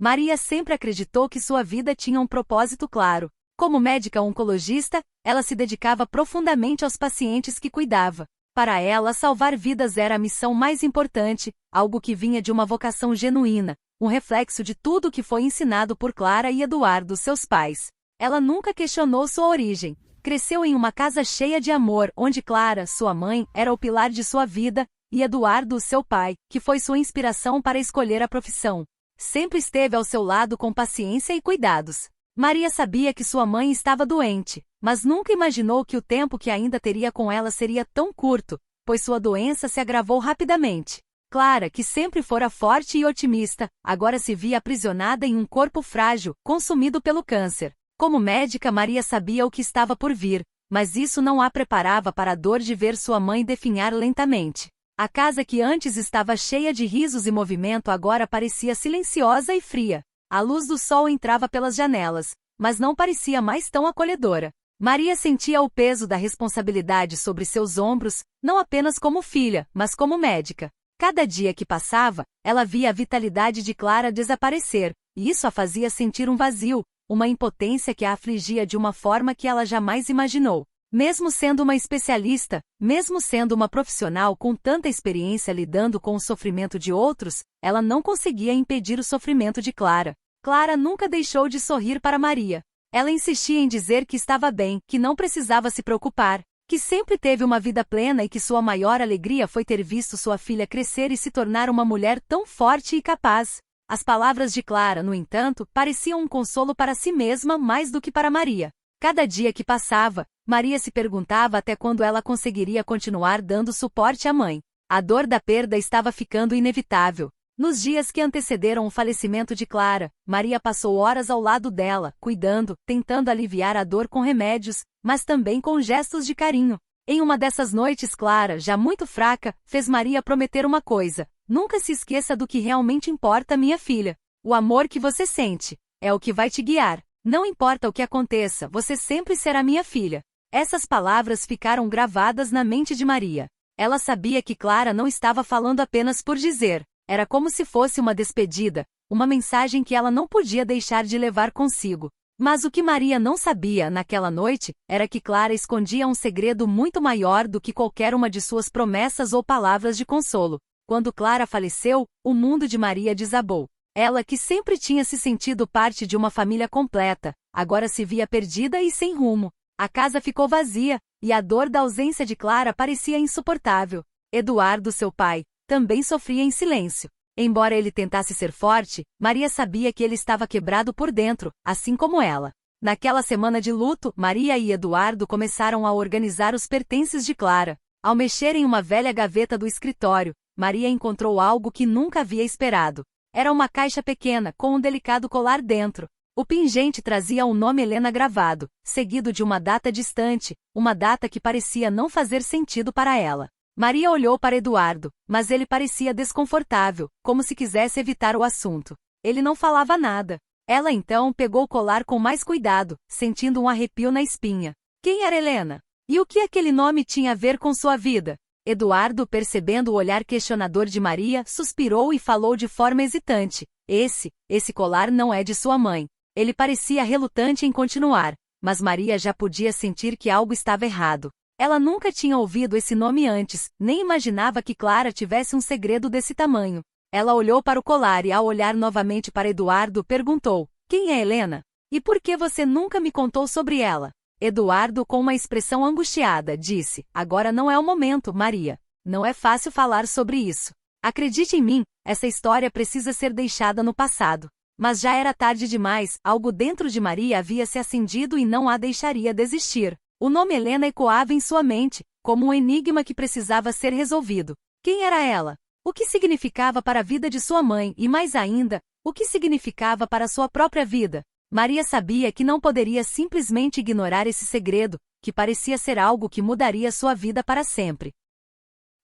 Maria sempre acreditou que sua vida tinha um propósito claro. Como médica oncologista, ela se dedicava profundamente aos pacientes que cuidava. Para ela, salvar vidas era a missão mais importante, algo que vinha de uma vocação genuína, um reflexo de tudo que foi ensinado por Clara e Eduardo, seus pais. Ela nunca questionou sua origem. Cresceu em uma casa cheia de amor, onde Clara, sua mãe, era o pilar de sua vida, e Eduardo, seu pai, que foi sua inspiração para escolher a profissão. Sempre esteve ao seu lado com paciência e cuidados. Maria sabia que sua mãe estava doente, mas nunca imaginou que o tempo que ainda teria com ela seria tão curto, pois sua doença se agravou rapidamente. Clara, que sempre fora forte e otimista, agora se via aprisionada em um corpo frágil, consumido pelo câncer. Como médica, Maria sabia o que estava por vir, mas isso não a preparava para a dor de ver sua mãe definhar lentamente. A casa que antes estava cheia de risos e movimento agora parecia silenciosa e fria. A luz do sol entrava pelas janelas, mas não parecia mais tão acolhedora. Maria sentia o peso da responsabilidade sobre seus ombros, não apenas como filha, mas como médica. Cada dia que passava, ela via a vitalidade de Clara desaparecer, e isso a fazia sentir um vazio, uma impotência que a afligia de uma forma que ela jamais imaginou. Mesmo sendo uma especialista, mesmo sendo uma profissional com tanta experiência lidando com o sofrimento de outros, ela não conseguia impedir o sofrimento de Clara. Clara nunca deixou de sorrir para Maria. Ela insistia em dizer que estava bem, que não precisava se preocupar, que sempre teve uma vida plena e que sua maior alegria foi ter visto sua filha crescer e se tornar uma mulher tão forte e capaz. As palavras de Clara, no entanto, pareciam um consolo para si mesma mais do que para Maria. Cada dia que passava, Maria se perguntava até quando ela conseguiria continuar dando suporte à mãe. A dor da perda estava ficando inevitável. Nos dias que antecederam o falecimento de Clara, Maria passou horas ao lado dela, cuidando, tentando aliviar a dor com remédios, mas também com gestos de carinho. Em uma dessas noites, Clara, já muito fraca, fez Maria prometer uma coisa: nunca se esqueça do que realmente importa, minha filha. O amor que você sente é o que vai te guiar. Não importa o que aconteça, você sempre será minha filha. Essas palavras ficaram gravadas na mente de Maria. Ela sabia que Clara não estava falando apenas por dizer. Era como se fosse uma despedida, uma mensagem que ela não podia deixar de levar consigo. Mas o que Maria não sabia naquela noite era que Clara escondia um segredo muito maior do que qualquer uma de suas promessas ou palavras de consolo. Quando Clara faleceu, o mundo de Maria desabou. Ela, que sempre tinha se sentido parte de uma família completa, agora se via perdida e sem rumo. A casa ficou vazia, e a dor da ausência de Clara parecia insuportável. Eduardo, seu pai, também sofria em silêncio. Embora ele tentasse ser forte, Maria sabia que ele estava quebrado por dentro, assim como ela. Naquela semana de luto, Maria e Eduardo começaram a organizar os pertences de Clara. Ao mexer em uma velha gaveta do escritório, Maria encontrou algo que nunca havia esperado. Era uma caixa pequena, com um delicado colar dentro. O pingente trazia o nome Helena gravado, seguido de uma data distante, uma data que parecia não fazer sentido para ela. Maria olhou para Eduardo, mas ele parecia desconfortável, como se quisesse evitar o assunto. Ele não falava nada. Ela então pegou o colar com mais cuidado, sentindo um arrepio na espinha. Quem era Helena? E o que aquele nome tinha a ver com sua vida? Eduardo, percebendo o olhar questionador de Maria, suspirou e falou de forma hesitante. Esse colar não é de sua mãe. Ele parecia relutante em continuar, mas Maria já podia sentir que algo estava errado. Ela nunca tinha ouvido esse nome antes, nem imaginava que Clara tivesse um segredo desse tamanho. Ela olhou para o colar e, ao olhar novamente para Eduardo, perguntou: quem é Helena? E por que você nunca me contou sobre ela? Eduardo, com uma expressão angustiada, disse: agora não é o momento, Maria. Não é fácil falar sobre isso. Acredite em mim, essa história precisa ser deixada no passado. Mas já era tarde demais, algo dentro de Maria havia se acendido e não a deixaria desistir. O nome Helena ecoava em sua mente, como um enigma que precisava ser resolvido. Quem era ela? O que significava para a vida de sua mãe e, mais ainda, o que significava para sua própria vida? Maria sabia que não poderia simplesmente ignorar esse segredo, que parecia ser algo que mudaria sua vida para sempre.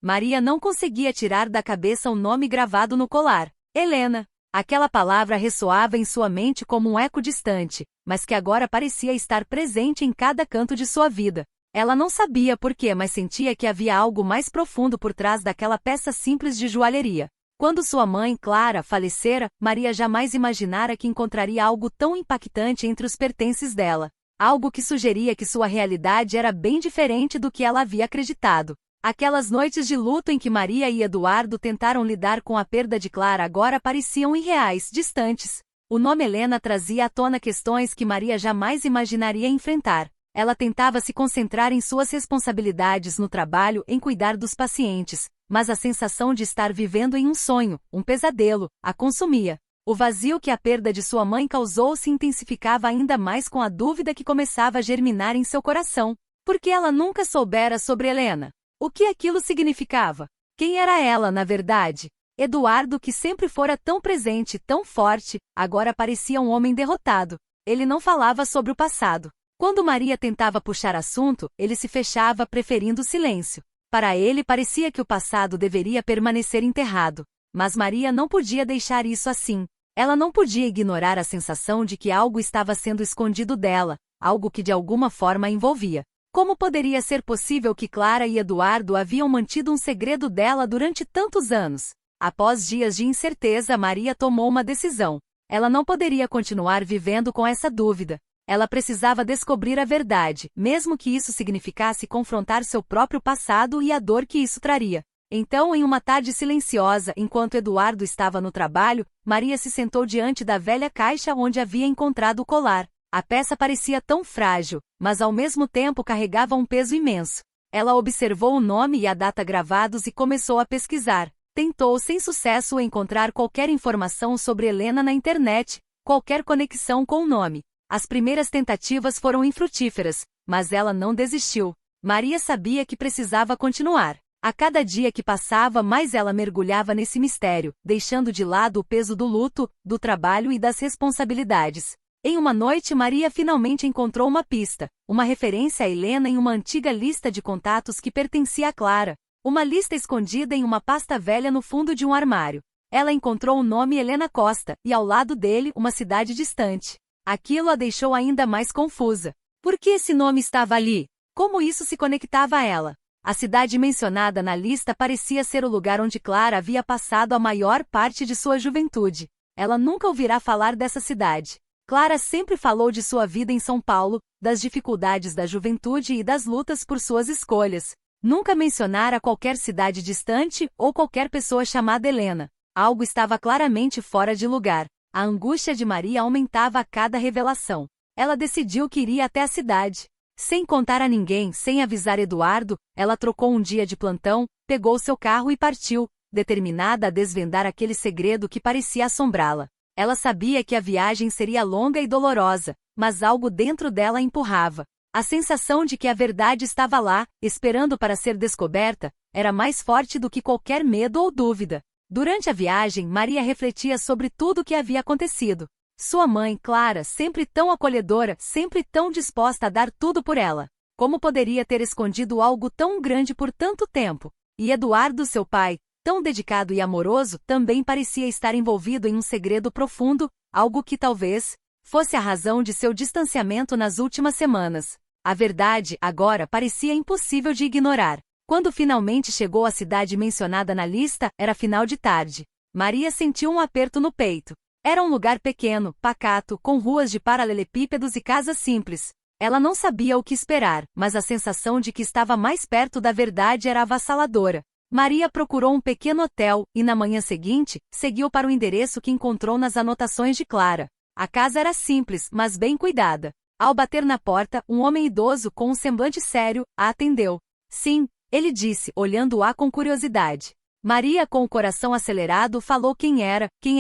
Maria não conseguia tirar da cabeça o nome gravado no colar. Helena. Aquela palavra ressoava em sua mente como um eco distante, mas que agora parecia estar presente em cada canto de sua vida. Ela não sabia por quê, mas sentia que havia algo mais profundo por trás daquela peça simples de joalheria. Quando sua mãe, Clara, falecera, Maria jamais imaginara que encontraria algo tão impactante entre os pertences dela. Algo que sugeria que sua realidade era bem diferente do que ela havia acreditado. Aquelas noites de luto em que Maria e Eduardo tentaram lidar com a perda de Clara agora pareciam irreais, distantes. O nome Helena trazia à tona questões que Maria jamais imaginaria enfrentar. Ela tentava se concentrar em suas responsabilidades no trabalho, em cuidar dos pacientes, mas a sensação de estar vivendo em um sonho, um pesadelo, a consumia. O vazio que a perda de sua mãe causou se intensificava ainda mais com a dúvida que começava a germinar em seu coração. Por que ela nunca soubera sobre Helena? O que aquilo significava? Quem era ela, na verdade? Eduardo, que sempre fora tão presente, tão forte, agora parecia um homem derrotado. Ele não falava sobre o passado. Quando Maria tentava puxar assunto, ele se fechava, preferindo o silêncio. Para ele parecia que o passado deveria permanecer enterrado. Mas Maria não podia deixar isso assim. Ela não podia ignorar a sensação de que algo estava sendo escondido dela, algo que de alguma forma a envolvia. Como poderia ser possível que Clara e Eduardo haviam mantido um segredo dela durante tantos anos? Após dias de incerteza, Maria tomou uma decisão. Ela não poderia continuar vivendo com essa dúvida. Ela precisava descobrir a verdade, mesmo que isso significasse confrontar seu próprio passado e a dor que isso traria. Então, em uma tarde silenciosa, enquanto Eduardo estava no trabalho, Maria se sentou diante da velha caixa onde havia encontrado o colar. A peça parecia tão frágil, mas ao mesmo tempo carregava um peso imenso. Ela observou o nome e a data gravados e começou a pesquisar. Tentou sem sucesso encontrar qualquer informação sobre Helena na internet, qualquer conexão com o nome. As primeiras tentativas foram infrutíferas, mas ela não desistiu. Maria sabia que precisava continuar. A cada dia que passava, mais ela mergulhava nesse mistério, deixando de lado o peso do luto, do trabalho e das responsabilidades. Em uma noite, Maria finalmente encontrou uma pista, uma referência a Helena em uma antiga lista de contatos que pertencia a Clara. Uma lista escondida em uma pasta velha no fundo de um armário. Ela encontrou o nome Helena Costa, e ao lado dele, uma cidade distante. Aquilo a deixou ainda mais confusa. Por que esse nome estava ali? Como isso se conectava a ela? A cidade mencionada na lista parecia ser o lugar onde Clara havia passado a maior parte de sua juventude. Ela nunca ouvirá falar dessa cidade. Clara sempre falou de sua vida em São Paulo, das dificuldades da juventude e das lutas por suas escolhas. Nunca mencionara qualquer cidade distante ou qualquer pessoa chamada Helena. Algo estava claramente fora de lugar. A angústia de Maria aumentava a cada revelação. Ela decidiu que iria até a cidade. Sem contar a ninguém, sem avisar Eduardo, ela trocou um dia de plantão, pegou seu carro e partiu, determinada a desvendar aquele segredo que parecia assombrá-la. Ela sabia que a viagem seria longa e dolorosa, mas algo dentro dela a empurrava. A sensação de que a verdade estava lá, esperando para ser descoberta, era mais forte do que qualquer medo ou dúvida. Durante a viagem, Maria refletia sobre tudo o que havia acontecido. Sua mãe, Clara, sempre tão acolhedora, sempre tão disposta a dar tudo por ela. Como poderia ter escondido algo tão grande por tanto tempo? E Eduardo, seu pai, tão dedicado e amoroso, também parecia estar envolvido em um segredo profundo, algo que talvez fosse a razão de seu distanciamento nas últimas semanas. A verdade, agora, parecia impossível de ignorar. Quando finalmente chegou à cidade mencionada na lista, era final de tarde. Maria sentiu um aperto no peito. Era um lugar pequeno, pacato, com ruas de paralelepípedos e casas simples. Ela não sabia o que esperar, mas a sensação de que estava mais perto da verdade era avassaladora. Maria procurou um pequeno hotel, e na manhã seguinte, seguiu para o endereço que encontrou nas anotações de Clara. A casa era simples, mas bem cuidada. Ao bater na porta, um homem idoso com um semblante sério a atendeu. Sim, ele disse, olhando-a com curiosidade. Maria, com o coração acelerado, falou quem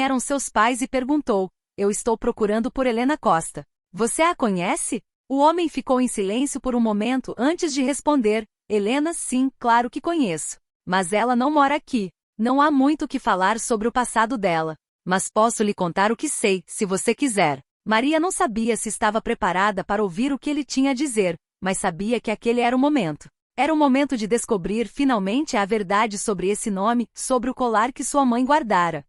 eram seus pais e perguntou: eu estou procurando por Helena Costa. Você a conhece? O homem ficou em silêncio por um momento antes de responder: Helena, sim, claro que conheço. Mas ela não mora aqui. Não há muito o que falar sobre o passado dela. Mas posso lhe contar o que sei, se você quiser. Maria não sabia se estava preparada para ouvir o que ele tinha a dizer, mas sabia que aquele era o momento. Era o momento de descobrir finalmente a verdade sobre esse nome, sobre o colar que sua mãe guardara.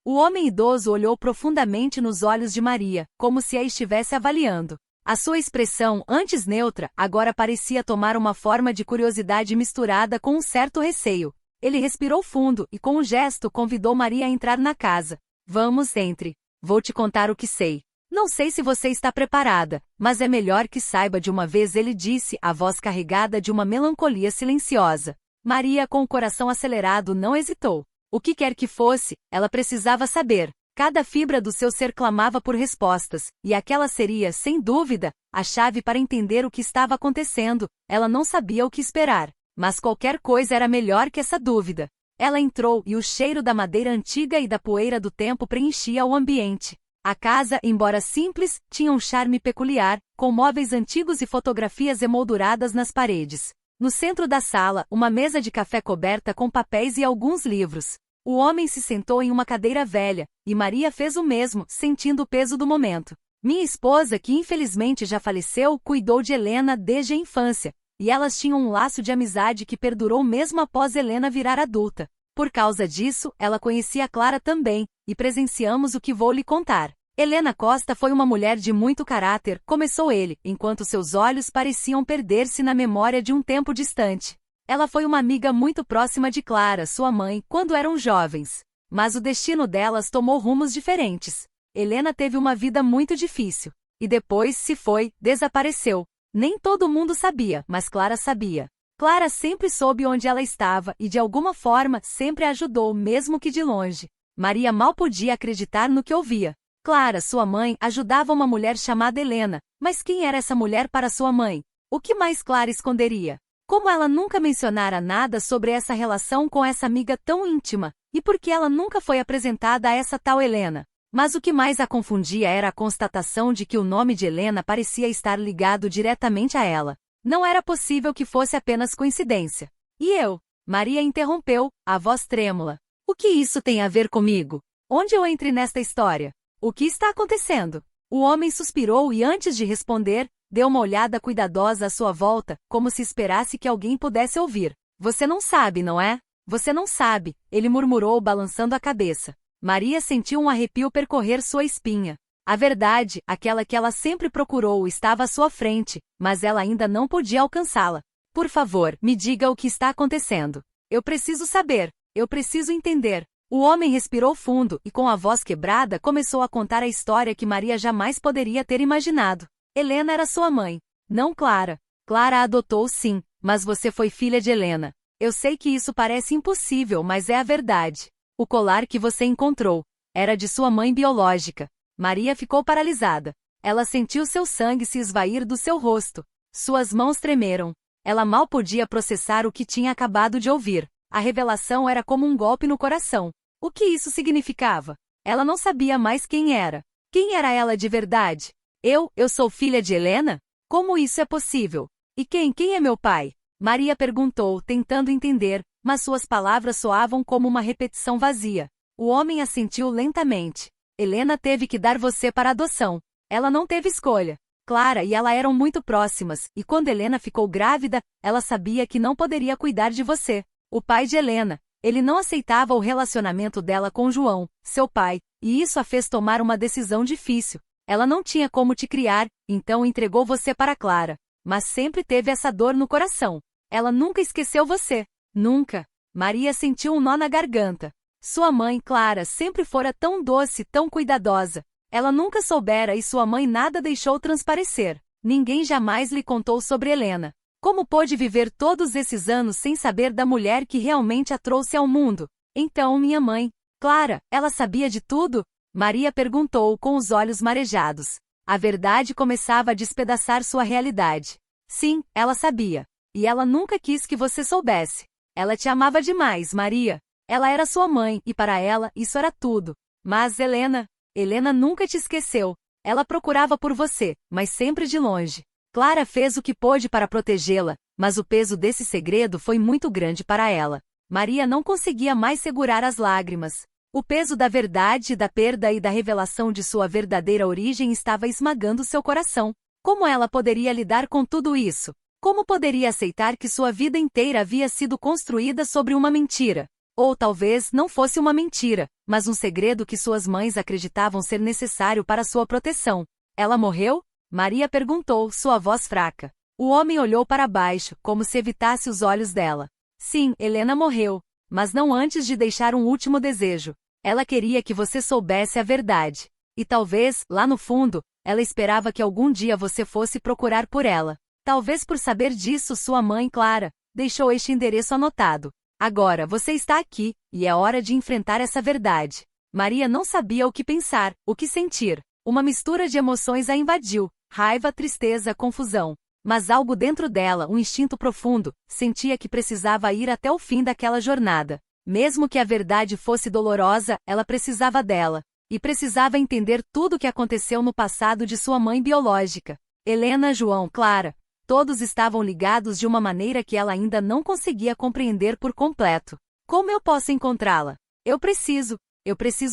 O homem idoso olhou profundamente nos olhos de Maria, como se a estivesse avaliando. A sua expressão, antes neutra, agora parecia tomar uma forma de curiosidade misturada com um certo receio. Ele respirou fundo e com um gesto convidou Maria a entrar na casa. Vamos, entre. Vou te contar o que sei. Não sei se você está preparada, mas é melhor que saiba de uma vez, ele disse, a voz carregada de uma melancolia silenciosa. Maria, com o coração acelerado, não hesitou. O que quer que fosse, ela precisava saber. Cada fibra do seu ser clamava por respostas, e aquela seria, sem dúvida, a chave para entender o que estava acontecendo. Ela não sabia o que esperar, mas qualquer coisa era melhor que essa dúvida. Ela entrou e o cheiro da madeira antiga e da poeira do tempo preenchia o ambiente. A casa, embora simples, tinha um charme peculiar, com móveis antigos e fotografias emolduradas nas paredes. No centro da sala, uma mesa de café coberta com papéis e alguns livros. O homem se sentou em uma cadeira velha, e Maria fez o mesmo, sentindo o peso do momento. Minha esposa, que infelizmente já faleceu, cuidou de Helena desde a infância, e elas tinham um laço de amizade que perdurou mesmo após Helena virar adulta. Por causa disso, ela conhecia Clara também, e presenciamos o que vou lhe contar. Helena Costa foi uma mulher de muito caráter, começou ele, enquanto seus olhos pareciam perder-se na memória de um tempo distante. Ela foi uma amiga muito próxima de Clara, sua mãe, quando eram jovens. Mas o destino delas tomou rumos diferentes. Helena teve uma vida muito difícil. E depois se foi, desapareceu. Nem todo mundo sabia, mas Clara sabia. Clara sempre soube onde ela estava e de alguma forma sempre a ajudou, mesmo que de longe. Maria mal podia acreditar no que ouvia. Clara, sua mãe, ajudava uma mulher chamada Helena, mas quem era essa mulher para sua mãe? O que mais Clara esconderia? Como ela nunca mencionara nada sobre essa relação com essa amiga tão íntima, e por que ela nunca foi apresentada a essa tal Helena? Mas o que mais a confundia era a constatação de que o nome de Helena parecia estar ligado diretamente a ela. Não era possível que fosse apenas coincidência. E eu? Maria interrompeu, a voz trêmula. O que isso tem a ver comigo? Onde eu entrei nesta história? O que está acontecendo? O homem suspirou e antes de responder, deu uma olhada cuidadosa à sua volta, como se esperasse que alguém pudesse ouvir. Você não sabe, não é? Você não sabe, ele murmurou balançando a cabeça. Maria sentiu um arrepio percorrer sua espinha. A verdade, aquela que ela sempre procurou, estava à sua frente, mas ela ainda não podia alcançá-la. Por favor, me diga o que está acontecendo. Eu preciso saber. Eu preciso entender. O homem respirou fundo e com a voz quebrada começou a contar a história que Maria jamais poderia ter imaginado. Helena era sua mãe. Não Clara. Clara a adotou sim, mas você foi filha de Helena. Eu sei que isso parece impossível, mas é a verdade. O colar que você encontrou era de sua mãe biológica. Maria ficou paralisada. Ela sentiu seu sangue se esvair do seu rosto. Suas mãos tremeram. Ela mal podia processar o que tinha acabado de ouvir. A revelação era como um golpe no coração. O que isso significava? Ela não sabia mais quem era. Quem era ela de verdade? Eu sou filha de Helena? Como isso é possível? E quem é meu pai? Maria perguntou, tentando entender, mas suas palavras soavam como uma repetição vazia. O homem assentiu lentamente. Helena teve que dar você para adoção. Ela não teve escolha. Clara e ela eram muito próximas, e quando Helena ficou grávida, ela sabia que não poderia cuidar de você. O pai de Helena. Ele não aceitava o relacionamento dela com João, seu pai, e isso a fez tomar uma decisão difícil. Ela não tinha como te criar, então entregou você para Clara. Mas sempre teve essa dor no coração. Ela nunca esqueceu você. Nunca. Maria sentiu um nó na garganta. Sua mãe, Clara, sempre fora tão doce, tão cuidadosa. Ela nunca soubera e sua mãe nada deixou transparecer. Ninguém jamais lhe contou sobre Helena. Como pôde viver todos esses anos sem saber da mulher que realmente a trouxe ao mundo? Então minha mãe, Clara, ela sabia de tudo? Maria perguntou com os olhos marejados. A verdade começava a despedaçar sua realidade. Sim, ela sabia. E ela nunca quis que você soubesse. Ela te amava demais, Maria. Ela era sua mãe, e para ela, isso era tudo. Mas Helena nunca te esqueceu. Ela procurava por você, mas sempre de longe. Clara fez o que pôde para protegê-la, mas o peso desse segredo foi muito grande para ela. Maria não conseguia mais segurar as lágrimas. O peso da verdade, da perda e da revelação de sua verdadeira origem estava esmagando seu coração. Como ela poderia lidar com tudo isso? Como poderia aceitar que sua vida inteira havia sido construída sobre uma mentira? Ou talvez não fosse uma mentira, mas um segredo que suas mães acreditavam ser necessário para sua proteção. Ela morreu? Maria perguntou, sua voz fraca. O homem olhou para baixo, como se evitasse os olhos dela. Sim, Helena morreu. mas não antes de deixar um último desejo. Ela queria que você soubesse a verdade. E talvez, lá no fundo, ela esperava que algum dia você fosse procurar por ela. Talvez por saber disso sua mãe, Clara, deixou este endereço anotado. Agora você está aqui, e é hora de enfrentar essa verdade. Maria não sabia o que pensar, o que sentir. Uma mistura de emoções a invadiu, raiva, tristeza, confusão. Mas algo dentro dela, um instinto profundo, sentia que precisava ir até o fim daquela jornada. Mesmo que a verdade fosse dolorosa, ela precisava dela. E precisava entender tudo o que aconteceu no passado de sua mãe biológica. Helena, João, Clara. Todos estavam ligados de uma maneira que ela ainda não conseguia compreender por completo. Como eu posso encontrá-la? Eu preciso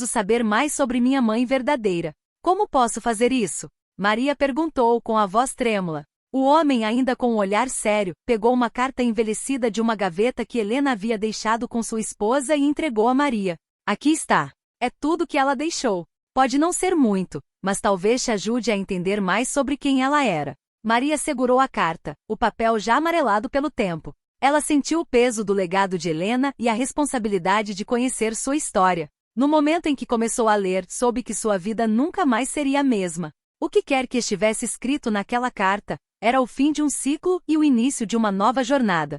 saber mais sobre minha mãe verdadeira. Como posso fazer isso? Maria perguntou com a voz trêmula. O homem, ainda com um olhar sério, pegou uma carta envelhecida de uma gaveta que Helena havia deixado com sua esposa e entregou a Maria. Aqui está. É tudo que ela deixou. Pode não ser muito, mas talvez te ajude a entender mais sobre quem ela era. Maria segurou a carta, o papel já amarelado pelo tempo. Ela sentiu o peso do legado de Helena e a responsabilidade de conhecer sua história. No momento em que começou a ler, soube que sua vida nunca mais seria a mesma. O que quer que estivesse escrito naquela carta, era o fim de um ciclo e o início de uma nova jornada.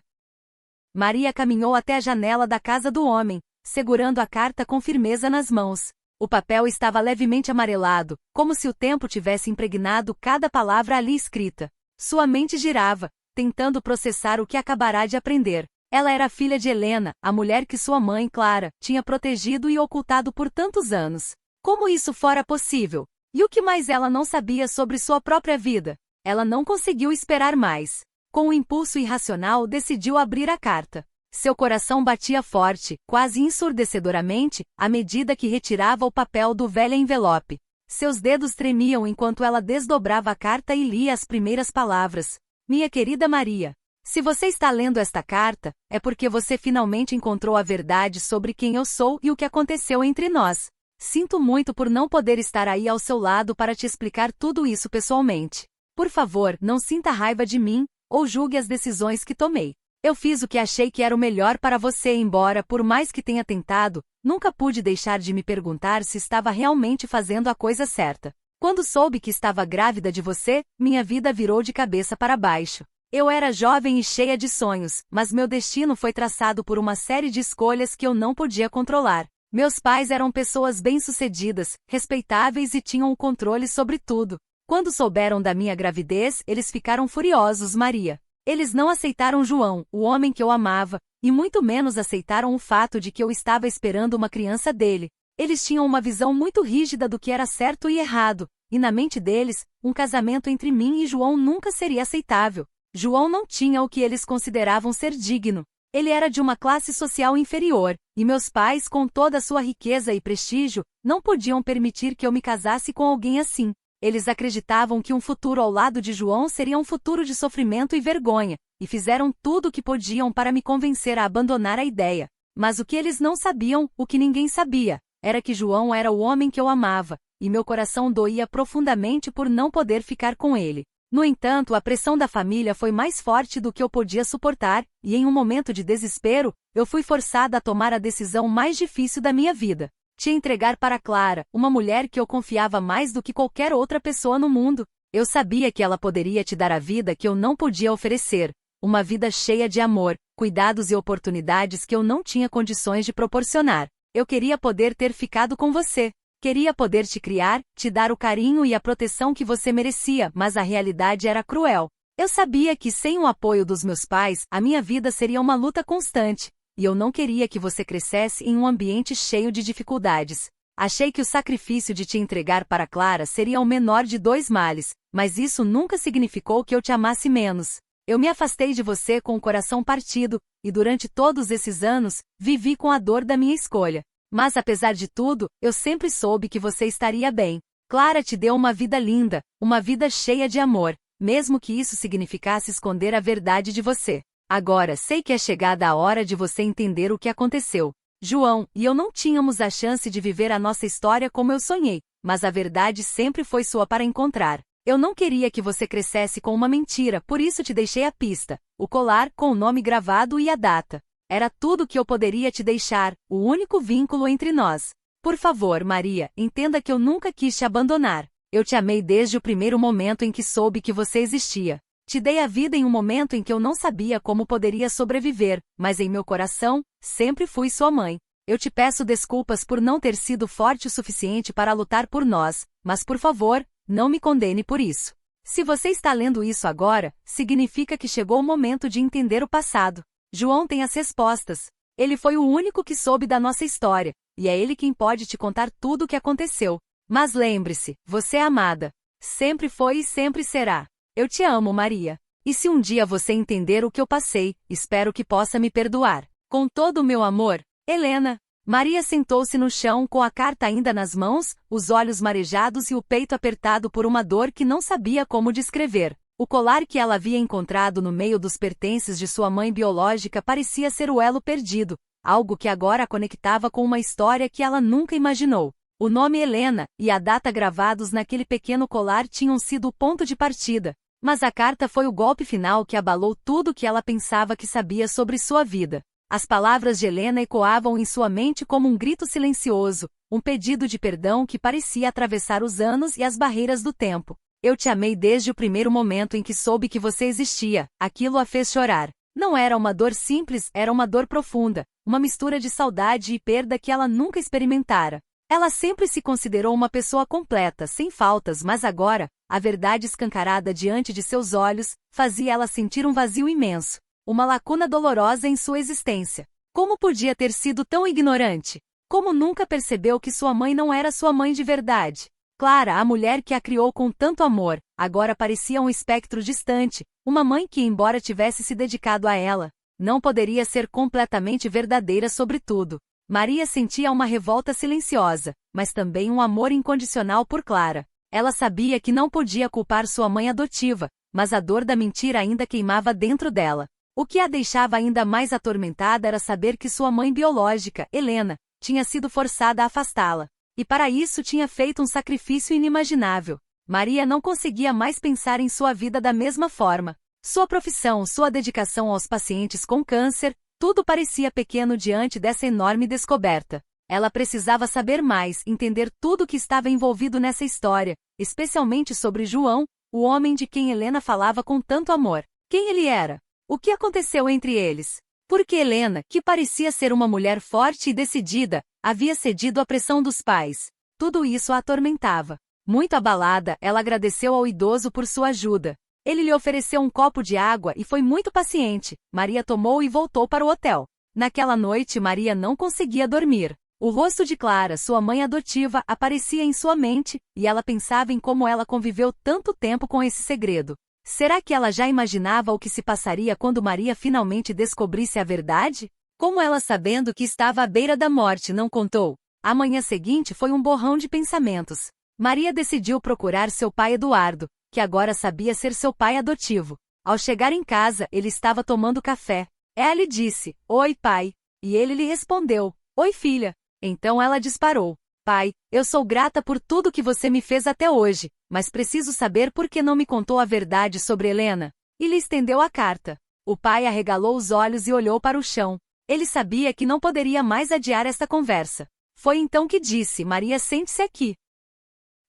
Maria caminhou até a janela da casa do homem, segurando a carta com firmeza nas mãos. O papel estava levemente amarelado, como se o tempo tivesse impregnado cada palavra ali escrita. Sua mente girava, tentando processar o que acabará de aprender. Ela era filha de Helena, a mulher que sua mãe, Clara, tinha protegido e ocultado por tantos anos. Como isso fora possível? E o que mais ela não sabia sobre sua própria vida? Ela não conseguiu esperar mais. Com um impulso irracional, decidiu abrir a carta. Seu coração batia forte, quase ensurdecedoramente, à medida que retirava o papel do velho envelope. Seus dedos tremiam enquanto ela desdobrava a carta e lia as primeiras palavras. Minha querida Maria, se você está lendo esta carta, é porque você finalmente encontrou a verdade sobre quem eu sou e o que aconteceu entre nós. Sinto muito por não poder estar aí ao seu lado para te explicar tudo isso pessoalmente. Por favor, não sinta raiva de mim, ou julgue as decisões que tomei. Eu fiz o que achei que era o melhor para você, embora, por mais que tenha tentado, nunca pude deixar de me perguntar se estava realmente fazendo a coisa certa. Quando soube que estava grávida de você, minha vida virou de cabeça para baixo. Eu era jovem e cheia de sonhos, mas meu destino foi traçado por uma série de escolhas que eu não podia controlar. Meus pais eram pessoas bem-sucedidas, respeitáveis e tinham o controle sobre tudo. Quando souberam da minha gravidez, eles ficaram furiosos, Maria. Eles não aceitaram João, o homem que eu amava, e muito menos aceitaram o fato de que eu estava esperando uma criança dele. Eles tinham uma visão muito rígida do que era certo e errado, e na mente deles, um casamento entre mim e João nunca seria aceitável. João não tinha o que eles consideravam ser digno. Ele era de uma classe social inferior, e meus pais, com toda a sua riqueza e prestígio, não podiam permitir que eu me casasse com alguém assim. Eles acreditavam que um futuro ao lado de João seria um futuro de sofrimento e vergonha, e fizeram tudo o que podiam para me convencer a abandonar a ideia. Mas o que eles não sabiam, o que ninguém sabia, era que João era o homem que eu amava, e meu coração doía profundamente por não poder ficar com ele. No entanto, a pressão da família foi mais forte do que eu podia suportar, e em um momento de desespero, eu fui forçada a tomar a decisão mais difícil da minha vida. Te entregar para Clara, uma mulher que eu confiava mais do que qualquer outra pessoa no mundo. Eu sabia que ela poderia te dar a vida que eu não podia oferecer, uma vida cheia de amor, cuidados e oportunidades que eu não tinha condições de proporcionar. Eu queria poder ter ficado com você. Queria poder te criar, te dar o carinho e a proteção que você merecia, mas a realidade era cruel. Eu sabia que sem o apoio dos meus pais, a minha vida seria uma luta constante. E eu não queria que você crescesse em um ambiente cheio de dificuldades. Achei que o sacrifício de te entregar para Clara seria o menor de dois males, mas isso nunca significou que eu te amasse menos. Eu me afastei de você com o coração partido, e durante todos esses anos, vivi com a dor da minha escolha. Mas apesar de tudo, eu sempre soube que você estaria bem. Clara te deu uma vida linda, uma vida cheia de amor, mesmo que isso significasse esconder a verdade de você. Agora sei que é chegada a hora de você entender o que aconteceu. João e eu não tínhamos a chance de viver a nossa história como eu sonhei, mas a verdade sempre foi sua para encontrar. Eu não queria que você crescesse com uma mentira, por isso te deixei a pista, o colar com o nome gravado e a data. Era tudo que eu poderia te deixar, o único vínculo entre nós. Por favor, Maria, entenda que eu nunca quis te abandonar. Eu te amei desde o primeiro momento em que soube que você existia. Te dei a vida em um momento em que eu não sabia como poderia sobreviver, mas em meu coração, sempre fui sua mãe. Eu te peço desculpas por não ter sido forte o suficiente para lutar por nós, mas por favor, não me condene por isso. Se você está lendo isso agora, significa que chegou o momento de entender o passado. João tem as respostas. Ele foi o único que soube da nossa história, e é ele quem pode te contar tudo o que aconteceu. Mas lembre-se, você é amada. Sempre foi e sempre será. Eu te amo, Maria. E se um dia você entender o que eu passei, espero que possa me perdoar. Com todo o meu amor, Helena. Maria sentou-se no chão com a carta ainda nas mãos, os olhos marejados e o peito apertado por uma dor que não sabia como descrever. O colar que ela havia encontrado no meio dos pertences de sua mãe biológica parecia ser o elo perdido, algo que agora a conectava com uma história que ela nunca imaginou. O nome Helena e a data gravados naquele pequeno colar tinham sido o ponto de partida, mas a carta foi o golpe final que abalou tudo o que ela pensava que sabia sobre sua vida. As palavras de Helena ecoavam em sua mente como um grito silencioso, um pedido de perdão que parecia atravessar os anos e as barreiras do tempo. Eu te amei desde o primeiro momento em que soube que você existia. Aquilo a fez chorar. Não era uma dor simples, era uma dor profunda, uma mistura de saudade e perda que ela nunca experimentara. Ela sempre se considerou uma pessoa completa, sem faltas, mas agora, a verdade escancarada diante de seus olhos, fazia ela sentir um vazio imenso, uma lacuna dolorosa em sua existência. Como podia ter sido tão ignorante? Como nunca percebeu que sua mãe não era sua mãe de verdade? Clara, a mulher que a criou com tanto amor, agora parecia um espectro distante, uma mãe que, embora tivesse se dedicado a ela, não poderia ser completamente verdadeira sobre tudo. Maria sentia uma revolta silenciosa, mas também um amor incondicional por Clara. Ela sabia que não podia culpar sua mãe adotiva, mas a dor da mentira ainda queimava dentro dela. O que a deixava ainda mais atormentada era saber que sua mãe biológica, Helena, tinha sido forçada a afastá-la. E para isso tinha feito um sacrifício inimaginável. Maria não conseguia mais pensar em sua vida da mesma forma. Sua profissão, sua dedicação aos pacientes com câncer, tudo parecia pequeno diante dessa enorme descoberta. Ela precisava saber mais, entender tudo o que estava envolvido nessa história, especialmente sobre João, o homem de quem Helena falava com tanto amor. Quem ele era? O que aconteceu entre eles? Por que Helena, que parecia ser uma mulher forte e decidida, havia cedido à pressão dos pais? Tudo isso a atormentava. Muito abalada, ela agradeceu ao idoso por sua ajuda. Ele lhe ofereceu um copo de água e foi muito paciente. Maria tomou e voltou para o hotel. Naquela noite, Maria não conseguia dormir. O rosto de Clara, sua mãe adotiva, aparecia em sua mente, e ela pensava em como ela conviveu tanto tempo com esse segredo. Será que ela já imaginava o que se passaria quando Maria finalmente descobrisse a verdade? Como ela, sabendo que estava à beira da morte, não contou? A manhã seguinte foi um borrão de pensamentos. Maria decidiu procurar seu pai Eduardo, que agora sabia ser seu pai adotivo. Ao chegar em casa, ele estava tomando café. Ela lhe disse, "Oi, pai." E ele lhe respondeu, "Oi, filha." Então ela disparou, "Pai, eu sou grata por tudo que você me fez até hoje, mas preciso saber por que não me contou a verdade sobre Helena." E lhe estendeu a carta. O pai arregalou os olhos e olhou para o chão. Ele sabia que não poderia mais adiar esta conversa. Foi então que disse, "Maria, sente-se aqui."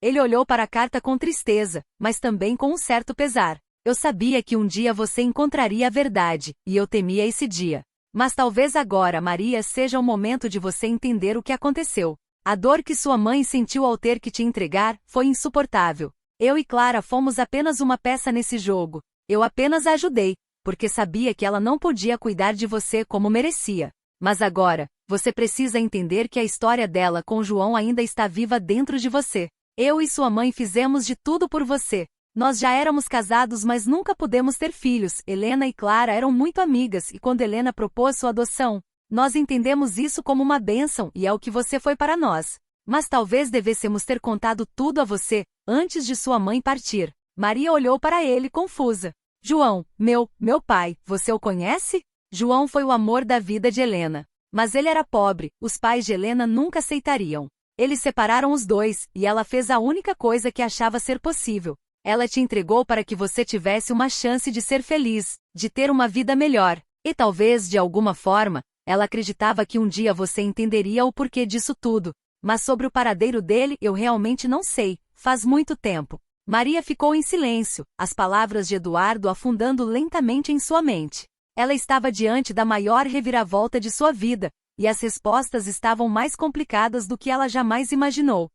Ele olhou para a carta com tristeza, mas também com um certo pesar. "Eu sabia que um dia você encontraria a verdade, e eu temia esse dia. Mas talvez agora, Maria, seja o momento de você entender o que aconteceu. A dor que sua mãe sentiu ao ter que te entregar foi insuportável. Eu e Clara fomos apenas uma peça nesse jogo. Eu apenas a ajudei, porque sabia que ela não podia cuidar de você como merecia. Mas agora, você precisa entender que a história dela com João ainda está viva dentro de você. Eu e sua mãe fizemos de tudo por você. Nós já éramos casados, mas nunca pudemos ter filhos. Helena e Clara eram muito amigas e quando Helena propôs sua adoção, nós entendemos isso como uma bênção e é o que você foi para nós. Mas talvez devêssemos ter contado tudo a você, antes de sua mãe partir." Maria olhou para ele confusa. "João, meu pai, você o conhece?" João foi o amor da vida de Helena. Mas ele era pobre, os pais de Helena nunca aceitariam. Eles separaram os dois, e ela fez a única coisa que achava ser possível. Ela te entregou para que você tivesse uma chance de ser feliz, de ter uma vida melhor. E talvez, de alguma forma, Ela acreditava que um dia você entenderia o porquê disso tudo. Mas sobre o paradeiro dele eu realmente não sei, faz muito tempo. Maria ficou em silêncio, as palavras de Eduardo afundando lentamente em sua mente. Ela estava diante da maior reviravolta de sua vida, e as respostas estavam mais complicadas do que ela jamais imaginou.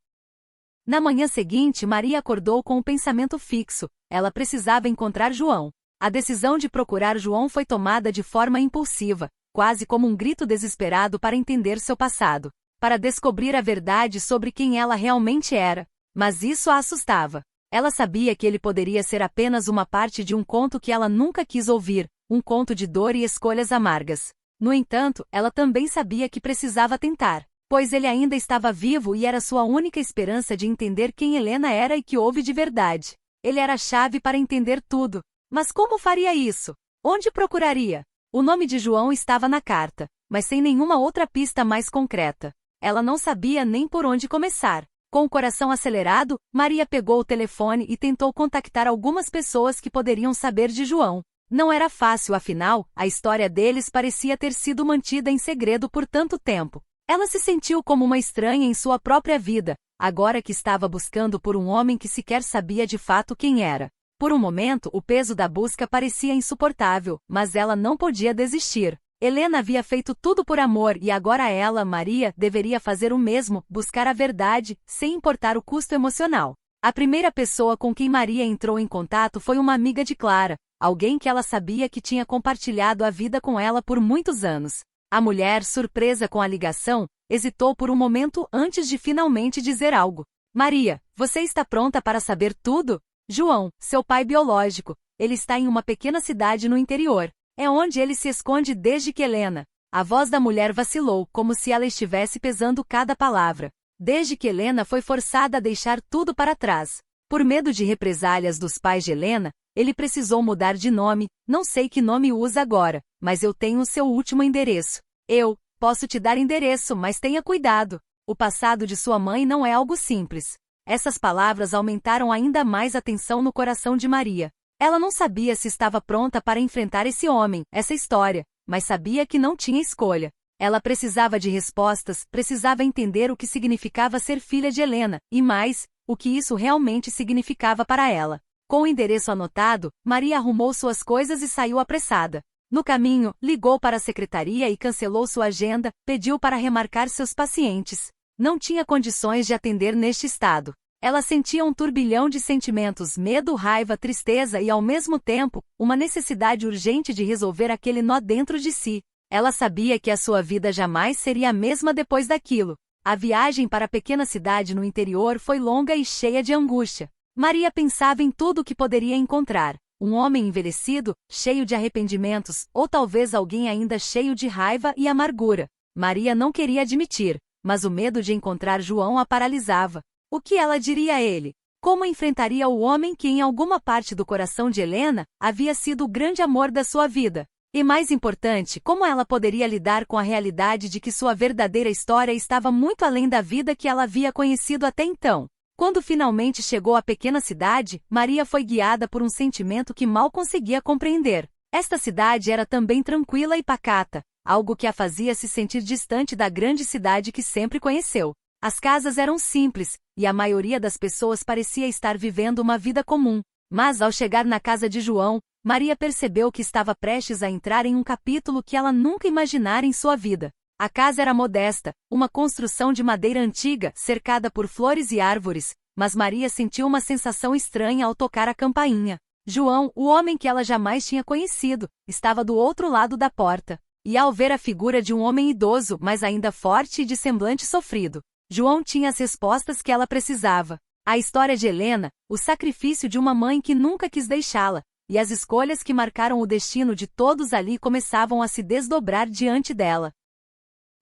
Na manhã seguinte, Maria acordou com o pensamento fixo. Ela precisava encontrar João. A decisão de procurar João foi tomada de forma impulsiva, quase como um grito desesperado para entender seu passado, para descobrir a verdade sobre quem ela realmente era. Mas isso a assustava. Ela sabia que ele poderia ser apenas uma parte de um conto que ela nunca quis ouvir, um conto de dor e escolhas amargas. No entanto, ela também sabia que precisava tentar, pois ele ainda estava vivo e era sua única esperança de entender quem Helena era e que houve de verdade. Ele era a chave para entender tudo. Mas como faria isso? Onde procuraria? O nome de João estava na carta, mas sem nenhuma outra pista mais concreta. Ela não sabia nem por onde começar. Com o coração acelerado, Maria pegou o telefone e tentou contactar algumas pessoas que poderiam saber de João. Não era fácil, afinal, a história deles parecia ter sido mantida em segredo por tanto tempo. Ela se sentiu como uma estranha em sua própria vida, agora que estava buscando por um homem que sequer sabia de fato quem era. Por um momento, o peso da busca parecia insuportável, mas ela não podia desistir. Helena havia feito tudo por amor e agora ela, Maria, deveria fazer o mesmo, buscar a verdade, sem importar o custo emocional. A primeira pessoa com quem Maria entrou em contato foi uma amiga de Clara, alguém que ela sabia que tinha compartilhado a vida com ela por muitos anos. A mulher, surpresa com a ligação, hesitou por um momento antes de finalmente dizer algo. Maria, você está pronta para saber tudo? João, seu pai biológico, ele está em uma pequena cidade no interior. É onde ele se esconde desde que Helena. A voz da mulher vacilou, como se ela estivesse pesando cada palavra. Desde que Helena foi forçada a deixar tudo para trás. Por medo de represálias dos pais de Helena, ele precisou mudar de nome, não sei que nome usa agora, mas eu tenho o seu último endereço. Eu posso te dar endereço, mas tenha cuidado. O passado de sua mãe não é algo simples. Essas palavras aumentaram ainda mais a tensão no coração de Maria. Ela não sabia se estava pronta para enfrentar esse homem, essa história, mas sabia que não tinha escolha. Ela precisava de respostas, precisava entender o que significava ser filha de Helena, e mais, o que isso realmente significava para ela. Com o endereço anotado, Maria arrumou suas coisas e saiu apressada. No caminho, ligou para a secretaria e cancelou sua agenda, pediu para remarcar seus pacientes. Não tinha condições de atender neste estado. Ela sentia um turbilhão de sentimentos, medo, raiva, tristeza e, ao mesmo tempo, uma necessidade urgente de resolver aquele nó dentro de si. Ela sabia que a sua vida jamais seria a mesma depois daquilo. A viagem para a pequena cidade no interior foi longa e cheia de angústia. Maria pensava em tudo o que poderia encontrar. Um homem envelhecido, cheio de arrependimentos, ou talvez alguém ainda cheio de raiva e amargura. Maria não queria admitir, mas o medo de encontrar João a paralisava. O que ela diria a ele? Como enfrentaria o homem que em alguma parte do coração de Helena havia sido o grande amor da sua vida? E mais importante, como ela poderia lidar com a realidade de que sua verdadeira história estava muito além da vida que ela havia conhecido até então? Quando finalmente chegou à pequena cidade, Maria foi guiada por um sentimento que mal conseguia compreender. Esta cidade era também tranquila e pacata, algo que a fazia se sentir distante da grande cidade que sempre conheceu. As casas eram simples, e a maioria das pessoas parecia estar vivendo uma vida comum. Mas ao chegar na casa de João, Maria percebeu que estava prestes a entrar em um capítulo que ela nunca imaginara em sua vida. A casa era modesta, uma construção de madeira antiga, cercada por flores e árvores, mas Maria sentiu uma sensação estranha ao tocar a campainha. João, o homem que ela jamais tinha conhecido, estava do outro lado da porta. E ao ver a figura de um homem idoso, mas ainda forte e de semblante sofrido, João tinha as respostas que ela precisava. A história de Helena, o sacrifício de uma mãe que nunca quis deixá-la, e as escolhas que marcaram o destino de todos ali começavam a se desdobrar diante dela.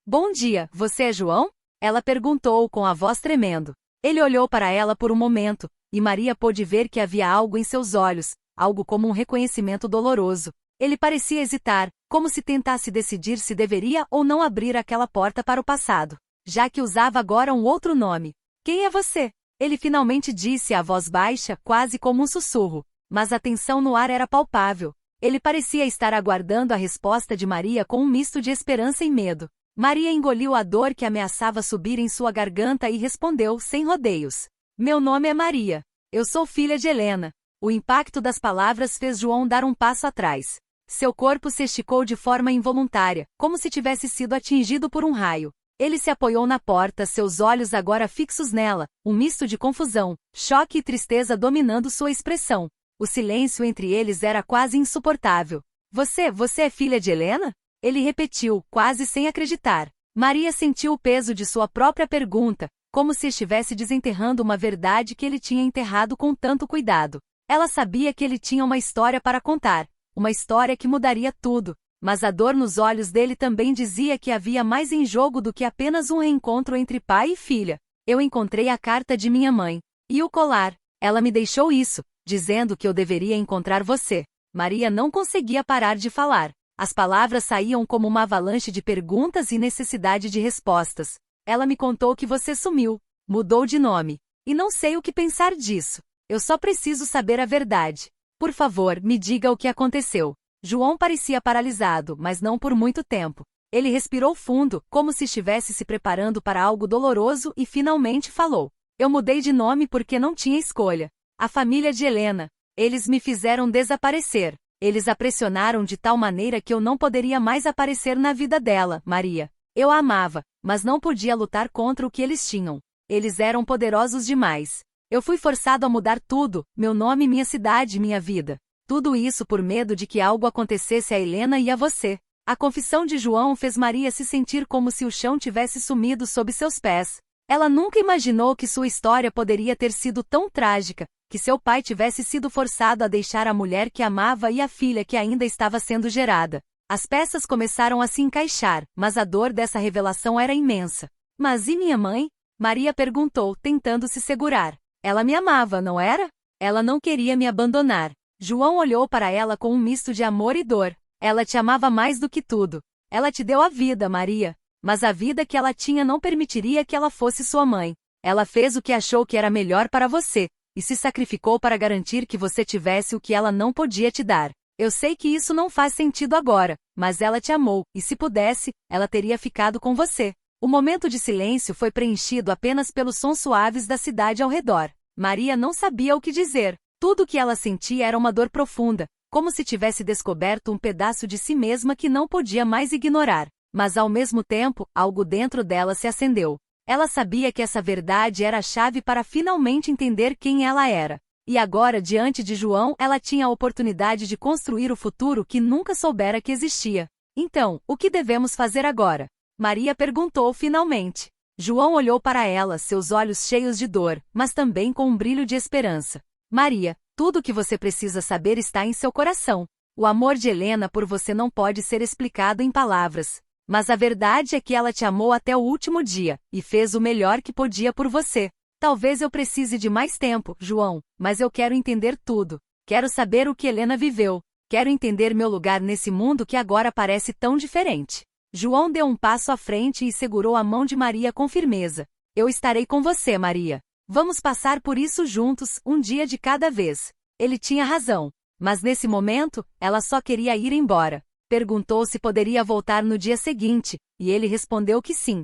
Bom dia, você é João? Ela perguntou com a voz tremendo. Ele olhou para ela por um momento, e Maria pôde ver que havia algo em seus olhos, algo como um reconhecimento doloroso. Ele parecia hesitar, como se tentasse decidir se deveria ou não abrir aquela porta para o passado, já que usava agora um outro nome. Quem é você? Ele finalmente disse a voz baixa, quase como um sussurro, mas a tensão no ar era palpável. Ele parecia estar aguardando a resposta de Maria com um misto de esperança e medo. Maria engoliu a dor que ameaçava subir em sua garganta e respondeu, sem rodeios. Meu nome é Maria. Eu sou filha de Helena. O impacto das palavras fez João dar um passo atrás. Seu corpo se esticou de forma involuntária, como se tivesse sido atingido por um raio. Ele se apoiou na porta, seus olhos agora fixos nela, um misto de confusão, choque e tristeza dominando sua expressão. O silêncio entre eles era quase insuportável. Você é filha de Helena? Ele repetiu, quase sem acreditar. Maria sentiu o peso de sua própria pergunta, como se estivesse desenterrando uma verdade que ele tinha enterrado com tanto cuidado. Ela sabia que ele tinha uma história para contar, uma história que mudaria tudo, mas a dor nos olhos dele também dizia que havia mais em jogo do que apenas um reencontro entre pai e filha. Eu encontrei a carta de minha mãe. E o colar. Ela me deixou isso, dizendo que eu deveria encontrar você. Maria não conseguia parar de falar. As palavras saíam como uma avalanche de perguntas e necessidade de respostas. Ela me contou que você sumiu, mudou de nome. E não sei o que pensar disso. Eu só preciso saber a verdade. Por favor, me diga o que aconteceu. João parecia paralisado, mas não por muito tempo. Ele respirou fundo, como se estivesse se preparando para algo doloroso e finalmente falou. Eu mudei de nome porque não tinha escolha. A família de Helena. Eles me fizeram desaparecer. Eles a pressionaram de tal maneira que eu não poderia mais aparecer na vida dela, Maria. Eu a amava, mas não podia lutar contra o que eles tinham. Eles eram poderosos demais. Eu fui forçado a mudar tudo, meu nome, minha cidade, minha vida. Tudo isso por medo de que algo acontecesse a Helena e a você. A confissão de João fez Maria se sentir como se o chão tivesse sumido sob seus pés. Ela nunca imaginou que sua história poderia ter sido tão trágica, que seu pai tivesse sido forçado a deixar a mulher que amava e a filha que ainda estava sendo gerada. As peças começaram a se encaixar, mas a dor dessa revelação era imensa. Mas e minha mãe? Maria perguntou, tentando se segurar. Ela me amava, não era? Ela não queria me abandonar. João olhou para ela com um misto de amor e dor. Ela te amava mais do que tudo. Ela te deu a vida, Maria. Mas a vida que ela tinha não permitiria que ela fosse sua mãe. Ela fez o que achou que era melhor para você, e se sacrificou para garantir que você tivesse o que ela não podia te dar. Eu sei que isso não faz sentido agora, mas ela te amou, e se pudesse, ela teria ficado com você. O momento de silêncio foi preenchido apenas pelos sons suaves da cidade ao redor. Maria não sabia o que dizer. Tudo o que ela sentia era uma dor profunda, como se tivesse descoberto um pedaço de si mesma que não podia mais ignorar. Mas ao mesmo tempo, algo dentro dela se acendeu. Ela sabia que essa verdade era a chave para finalmente entender quem ela era. E agora, diante de João, ela tinha a oportunidade de construir o futuro que nunca soubera que existia. Então, o que devemos fazer agora? Maria perguntou finalmente. João olhou para ela, seus olhos cheios de dor, mas também com um brilho de esperança. Maria, tudo o que você precisa saber está em seu coração. O amor de Helena por você não pode ser explicado em palavras. Mas a verdade é que ela te amou até o último dia, e fez o melhor que podia por você. Talvez eu precise de mais tempo, João, mas eu quero entender tudo. Quero saber o que Helena viveu. Quero entender meu lugar nesse mundo que agora parece tão diferente. João deu um passo à frente e segurou a mão de Maria com firmeza. Eu estarei com você, Maria. Vamos passar por isso juntos, um dia de cada vez. Ele tinha razão. Mas nesse momento, ela só queria ir embora. Perguntou se poderia voltar no dia seguinte, e ele respondeu que sim.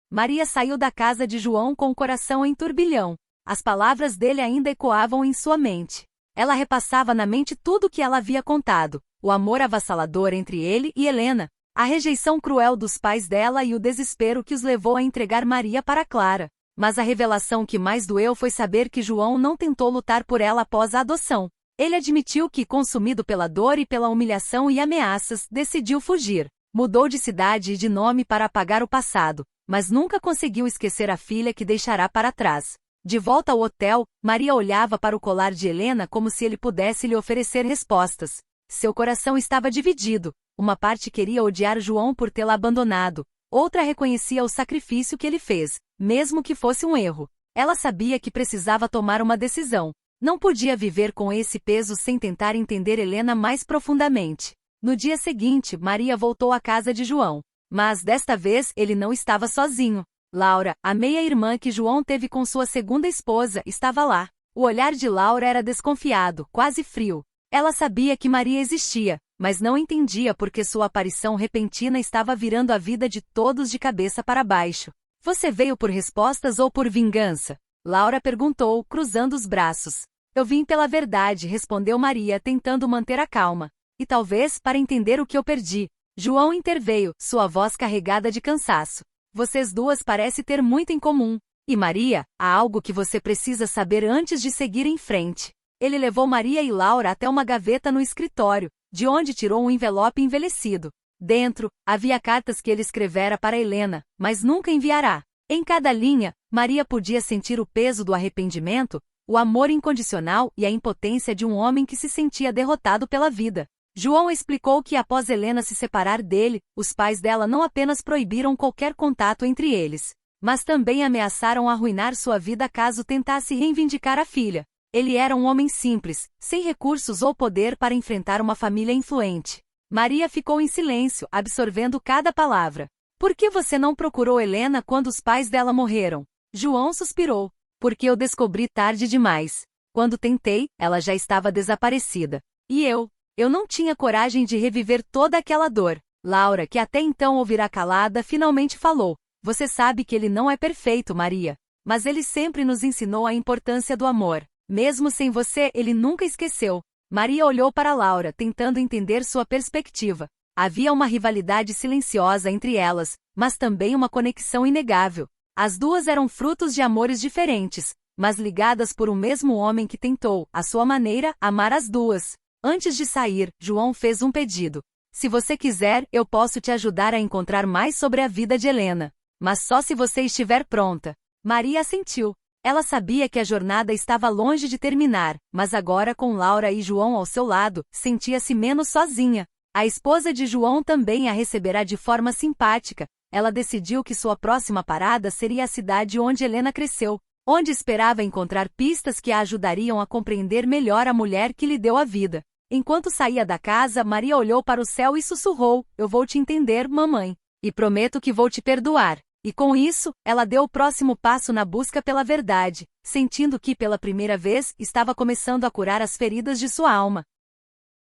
Maria saiu da casa de João com o coração em turbilhão. As palavras dele ainda ecoavam em sua mente. Ela repassava na mente tudo o que ela havia contado, o amor avassalador entre ele e Helena, a rejeição cruel dos pais dela e o desespero que os levou a entregar Maria para Clara. Mas a revelação que mais doeu foi saber que João não tentou lutar por ela após a adoção. Ele admitiu que, consumido pela dor e pela humilhação e ameaças, decidiu fugir. Mudou de cidade e de nome para apagar o passado, mas nunca conseguiu esquecer a filha que deixará para trás. De volta ao hotel, Maria olhava para o colar de Helena como se ele pudesse lhe oferecer respostas. Seu coração estava dividido. Uma parte queria odiar João por tê-la abandonado. Outra reconhecia o sacrifício que ele fez, mesmo que fosse um erro. Ela sabia que precisava tomar uma decisão. Não podia viver com esse peso sem tentar entender Helena mais profundamente. No dia seguinte, Maria voltou à casa de João. Mas, desta vez, ele não estava sozinho. Laura, a meia-irmã que João teve com sua segunda esposa, estava lá. O olhar de Laura era desconfiado, quase frio. Ela sabia que Maria existia, mas não entendia por que sua aparição repentina estava virando a vida de todos de cabeça para baixo. Você veio por respostas ou por vingança? Laura perguntou, cruzando os braços. Eu vim pela verdade, respondeu Maria, tentando manter a calma. E talvez para entender o que eu perdi. João interveio, sua voz carregada de cansaço. Vocês duas parecem ter muito em comum. E Maria, há algo que você precisa saber antes de seguir em frente. Ele levou Maria e Laura até uma gaveta no escritório, de onde tirou um envelope envelhecido. Dentro, havia cartas que ele escrevera para Helena, mas nunca enviará. Em cada linha, Maria podia sentir o peso do arrependimento, o amor incondicional e a impotência de um homem que se sentia derrotado pela vida. João explicou que após Helena se separar dele, os pais dela não apenas proibiram qualquer contato entre eles, mas também ameaçaram arruinar sua vida caso tentasse reivindicar a filha. Ele era um homem simples, sem recursos ou poder para enfrentar uma família influente. Maria ficou em silêncio, absorvendo cada palavra. Por que você não procurou Helena quando os pais dela morreram? João suspirou. Porque eu descobri tarde demais. Quando tentei, ela já estava desaparecida. E eu não tinha coragem de reviver toda aquela dor. Laura, que até então ouvira calada, finalmente falou. Você sabe que ele não é perfeito, Maria. Mas ele sempre nos ensinou a importância do amor. Mesmo sem você, ele nunca esqueceu. Maria olhou para Laura, tentando entender sua perspectiva. Havia uma rivalidade silenciosa entre elas, mas também uma conexão inegável. As duas eram frutos de amores diferentes, mas ligadas por um mesmo homem que tentou, à sua maneira, amar as duas. Antes de sair, João fez um pedido. Se você quiser, eu posso te ajudar a encontrar mais sobre a vida de Helena. Mas só se você estiver pronta. Maria assentiu. Ela sabia que a jornada estava longe de terminar, mas agora com Laura e João ao seu lado, sentia-se menos sozinha. A esposa de João também a receberá de forma simpática. Ela decidiu que sua próxima parada seria a cidade onde Helena cresceu, onde esperava encontrar pistas que a ajudariam a compreender melhor a mulher que lhe deu a vida. Enquanto saía da casa, Maria olhou para o céu e sussurrou, eu vou te entender, mamãe. E prometo que vou te perdoar. E com isso, ela deu o próximo passo na busca pela verdade, sentindo que, pela primeira vez, estava começando a curar as feridas de sua alma.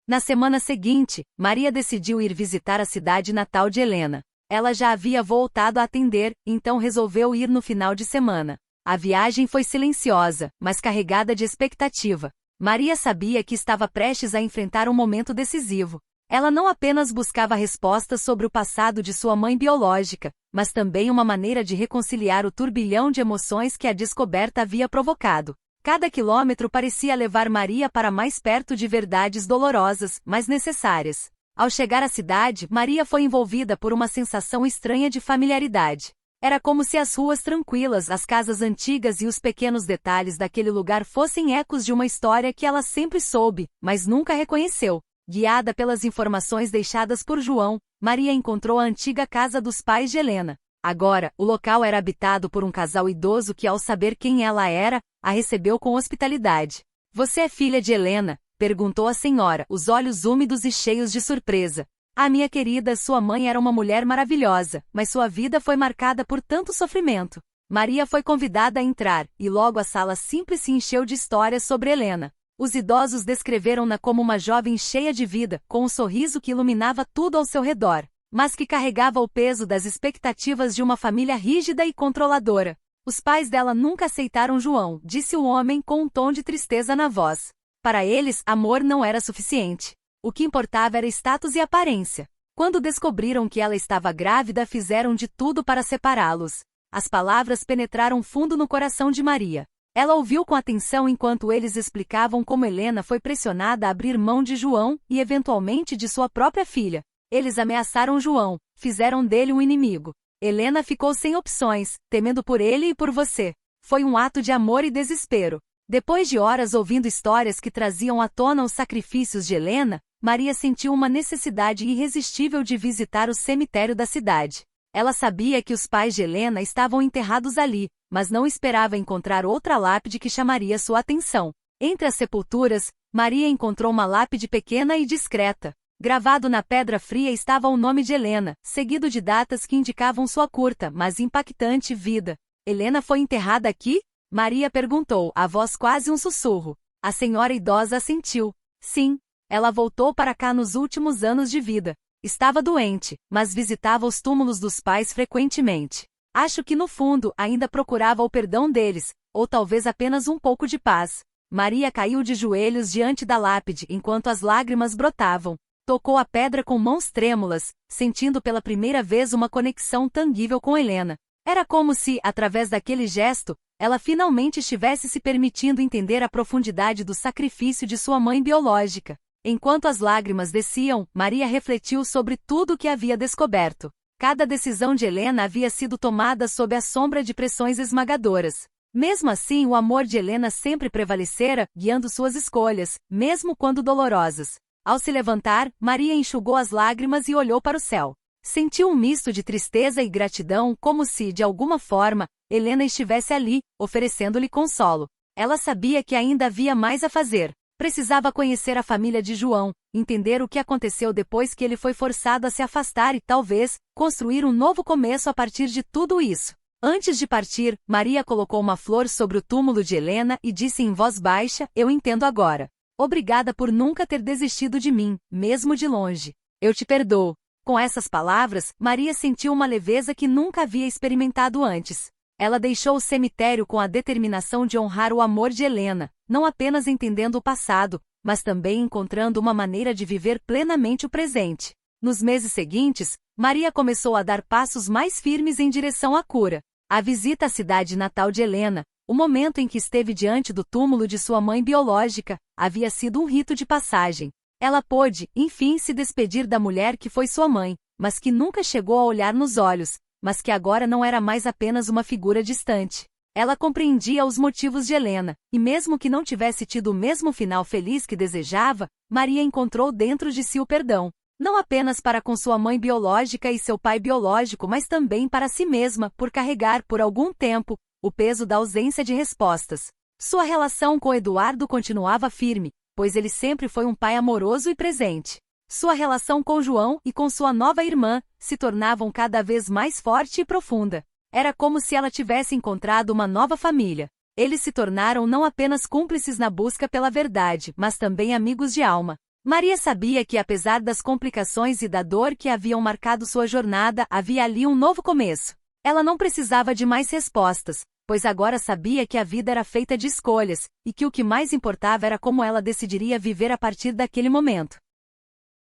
Na semana seguinte, Maria decidiu ir visitar a cidade natal de Helena. Ela já havia voltado a atender, então resolveu ir no final de semana. A viagem foi silenciosa, mas carregada de expectativa. Maria sabia que estava prestes a enfrentar um momento decisivo. Ela não apenas buscava respostas sobre o passado de sua mãe biológica, mas também uma maneira de reconciliar o turbilhão de emoções que a descoberta havia provocado. Cada quilômetro parecia levar Maria para mais perto de verdades dolorosas, mas necessárias. Ao chegar à cidade, Maria foi envolvida por uma sensação estranha de familiaridade. Era como se as ruas tranquilas, as casas antigas e os pequenos detalhes daquele lugar fossem ecos de uma história que ela sempre soube, mas nunca reconheceu. Guiada pelas informações deixadas por João, Maria encontrou a antiga casa dos pais de Helena. Agora, o local era habitado por um casal idoso que, ao saber quem ela era, a recebeu com hospitalidade. Você é filha de Helena? Perguntou a senhora, os olhos úmidos e cheios de surpresa. Ah, minha querida, sua mãe era uma mulher maravilhosa, mas sua vida foi marcada por tanto sofrimento. Maria foi convidada a entrar, e logo a sala simples se encheu de histórias sobre Helena. Os idosos descreveram-na como uma jovem cheia de vida, com um sorriso que iluminava tudo ao seu redor, mas que carregava o peso das expectativas de uma família rígida e controladora. Os pais dela nunca aceitaram João, disse o homem com um tom de tristeza na voz. Para eles, amor não era suficiente. O que importava era status e aparência. Quando descobriram que ela estava grávida, fizeram de tudo para separá-los. As palavras penetraram fundo no coração de Maria. Ela ouviu com atenção enquanto eles explicavam como Helena foi pressionada a abrir mão de João e eventualmente de sua própria filha. Eles ameaçaram João, fizeram dele um inimigo. Helena ficou sem opções, temendo por ele e por você. Foi um ato de amor e desespero. Depois de horas ouvindo histórias que traziam à tona os sacrifícios de Helena, Maria sentiu uma necessidade irresistível de visitar o cemitério da cidade. Ela sabia que os pais de Helena estavam enterrados ali, mas não esperava encontrar outra lápide que chamaria sua atenção. Entre as sepulturas, Maria encontrou uma lápide pequena e discreta. Gravado na pedra fria estava o nome de Helena, seguido de datas que indicavam sua curta, mas impactante vida. Helena foi enterrada aqui? Maria perguntou, a voz quase um sussurro. A senhora idosa assentiu. Sim, Ela voltou para cá nos últimos anos de vida. Estava doente, mas visitava os túmulos dos pais frequentemente. Acho que no fundo ainda procurava o perdão deles, ou talvez apenas um pouco de paz. Maria caiu de joelhos diante da lápide enquanto as lágrimas brotavam. Tocou a pedra com mãos trêmulas, sentindo pela primeira vez uma conexão tangível com Helena. Era como se, através daquele gesto, ela finalmente estivesse se permitindo entender a profundidade do sacrifício de sua mãe biológica. Enquanto as lágrimas desciam, Maria refletiu sobre tudo o que havia descoberto. Cada decisão de Helena havia sido tomada sob a sombra de pressões esmagadoras. Mesmo assim, o amor de Helena sempre prevalecera, guiando suas escolhas, mesmo quando dolorosas. Ao se levantar, Maria enxugou as lágrimas e olhou para o céu. Sentiu um misto de tristeza e gratidão, como se, de alguma forma, Helena estivesse ali, oferecendo-lhe consolo. Ela sabia que ainda havia mais a fazer. Precisava conhecer a família de João, entender o que aconteceu depois que ele foi forçado a se afastar e, talvez, construir um novo começo a partir de tudo isso. Antes de partir, Maria colocou uma flor sobre o túmulo de Helena e disse em voz baixa: "Eu entendo agora. Obrigada por nunca ter desistido de mim, mesmo de longe. Eu te perdoo." Com essas palavras, Maria sentiu uma leveza que nunca havia experimentado antes. Ela deixou o cemitério com a determinação de honrar o amor de Helena, não apenas entendendo o passado, mas também encontrando uma maneira de viver plenamente o presente. Nos meses seguintes, Maria começou a dar passos mais firmes em direção à cura. A visita à cidade natal de Helena, o momento em que esteve diante do túmulo de sua mãe biológica, havia sido um rito de passagem. Ela pôde, enfim, se despedir da mulher que foi sua mãe, mas que nunca chegou a olhar nos olhos, mas que agora não era mais apenas uma figura distante. Ela compreendia os motivos de Helena, e mesmo que não tivesse tido o mesmo final feliz que desejava, Maria encontrou dentro de si o perdão. Não apenas para com sua mãe biológica e seu pai biológico, mas também para si mesma, por carregar, por algum tempo, o peso da ausência de respostas. Sua relação com Eduardo continuava firme, pois ele sempre foi um pai amoroso e presente. Sua relação com João e com sua nova irmã se tornavam cada vez mais forte e profunda. Era como se ela tivesse encontrado uma nova família. Eles se tornaram não apenas cúmplices na busca pela verdade, mas também amigos de alma. Maria sabia que, apesar das complicações e da dor que haviam marcado sua jornada, havia ali um novo começo. Ela não precisava de mais respostas, pois agora sabia que a vida era feita de escolhas, e que o que mais importava era como ela decidiria viver a partir daquele momento.